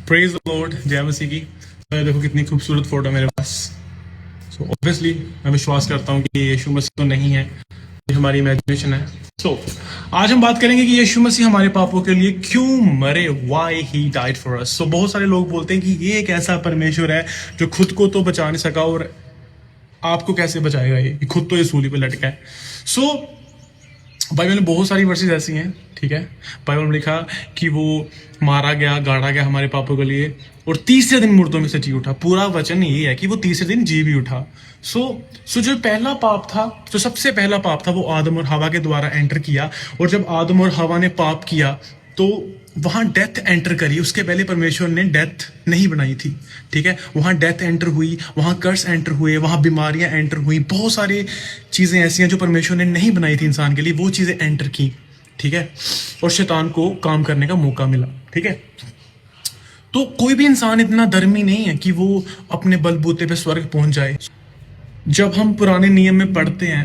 Praise the Lord, जय मसीह की। देखो कितनी खूबसूरत फोटो मेरे पास। सो ऑब्वियसली मैं विश्वास करता हूँ कि यीशु मसीह तो नहीं है, ये हमारी इमेजिनेशन है। सो आज हम बात करेंगे कि यीशु मसीह हमारे पापों के लिए क्यों मरे, why he died for us. So बहुत सारे लोग बोलते हैं कि ये एक ऐसा परमेश्वर है जो खुद को तो बचा नहीं सका और आपको कैसे बचाएगा, ये खुद तो ये सूली पे लटका है। सो बाइबल में बहुत सारी वर्सेस ऐसी हैं, ठीक है। बाइबल में लिखा कि वो मारा गया, गाड़ा गया हमारे पापों के लिए और तीसरे दिन मुर्दों में से जी उठा। पूरा वचन ये है कि वो तीसरे दिन जी भी उठा। सो जो पहला पाप था, जो सबसे पहला पाप था, वो आदम और हवा के द्वारा एंटर किया। और जब आदम और हवा ने पाप किया तो वहां डेथ एंटर करी। उसके पहले परमेश्वर ने डेथ नहीं बनाई थी, ठीक है। वहां डेथ एंटर हुई, वहां कर्स एंटर हुए, वहां बीमारियां एंटर हुई, बहुत सारी चीजें ऐसी हैं जो परमेश्वर ने नहीं बनाई थी इंसान के लिए, वो चीजें एंटर की, ठीक है। और शैतान को काम करने का मौका मिला, ठीक है। तो कोई भी इंसान इतना धर्मी नहीं है कि वो अपने बलबूते पे स्वर्ग पहुंच जाए। जब हम पुराने नियम में पढ़ते हैं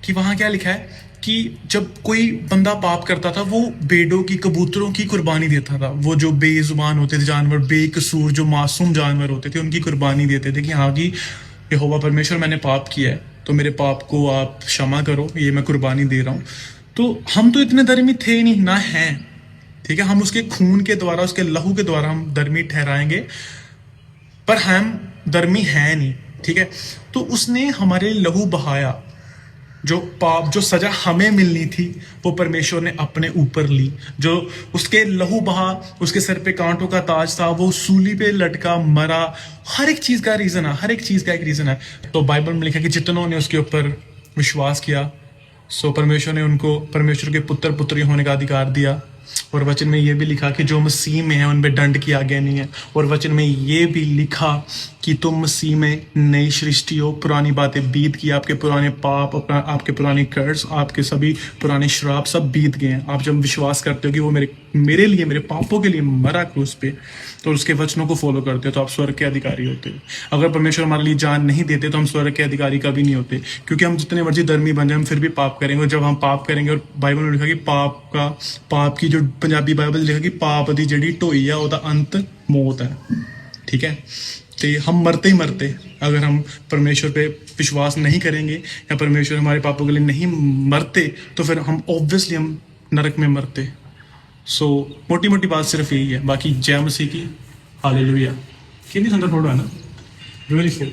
कि वहां क्या लिखा है कि जब कोई बंदा पाप करता था वो भेड़ों की, कबूतरों की कुर्बानी देता था। वो जो बेजुबान होते थे जानवर, बेकसूर जो मासूम जानवर होते थे, उनकी कुर्बानी देते थे कि हाँ जी यहोवा परमेश्वर मैंने पाप किया है तो मेरे पाप को आप क्षमा करो, ये मैं कुर्बानी दे रहा हूँ। तो हम तो इतने धर्मी थे नहीं ना हैं, ठीक है। हम उसके खून के द्वारा, उसके लहू के द्वारा हम धर्मी ठहराएंगे, पर हम धर्मी हैं नहीं, ठीक है। तो उसने हमारे लहू बहाया, जो पाप, जो सजा हमें मिलनी थी वो परमेश्वर ने अपने ऊपर ली। जो उसके लहू बहा, उसके सर पे कांटों का ताज था, वो सूली पे लटका, मरा। हर एक चीज का रीजन है, हर एक चीज का एक रीजन है। तो बाइबल में लिखा कि जितनों ने उसके ऊपर विश्वास किया, सो परमेश्वर ने उनको परमेश्वर के पुत्र पुत्री होने का अधिकार दिया। और वचन में ये भी लिखा कि जो मसीह में है उन पे दंड की आज्ञा नहीं है। और वचन में ये भी लिखा कि तुम मसीह में नई सृष्टि हो, पुरानी बातें बीत गई, आपके पुराने पाप, आपके पुराने कर्ज, आपके सभी पुराने श्राप सब बीत गए हैं। आप जब विश्वास करते हो कि वो मेरे लिए, मेरे पापों के लिए मरा क्रूस पे, तो उसके वचनों को फॉलो करते हो तो आप स्वर्ग के अधिकारी होते हो। अगर परमेश्वर हमारे लिए जान नहीं देते तो हम स्वर्ग के अधिकारी कभी नहीं होते, क्योंकि हम जितने मर्जी धर्मी बन जाए हम फिर भी पाप करेंगे। और जब हम पाप करेंगे, और बाइबल में लिखा कि पाप की जो पंजाबी बाइबल लिखा कि पाप दी जड़ी ढोई है ओदा अंत मौत है, ठीक है। तो हम मरते ही मरते, अगर हम परमेश्वर पे विश्वास नहीं करेंगे या परमेश्वर हमारे पापों के लिए नहीं मरते तो फिर हम ऑब्वियसली हम नरक में मरते। सो मोटी मोटी बात सिर्फ यही है। बाकी जय मसीह की, हालेलुया। कितनी सुंदर फोटो है ना, ब्यूटीफुल।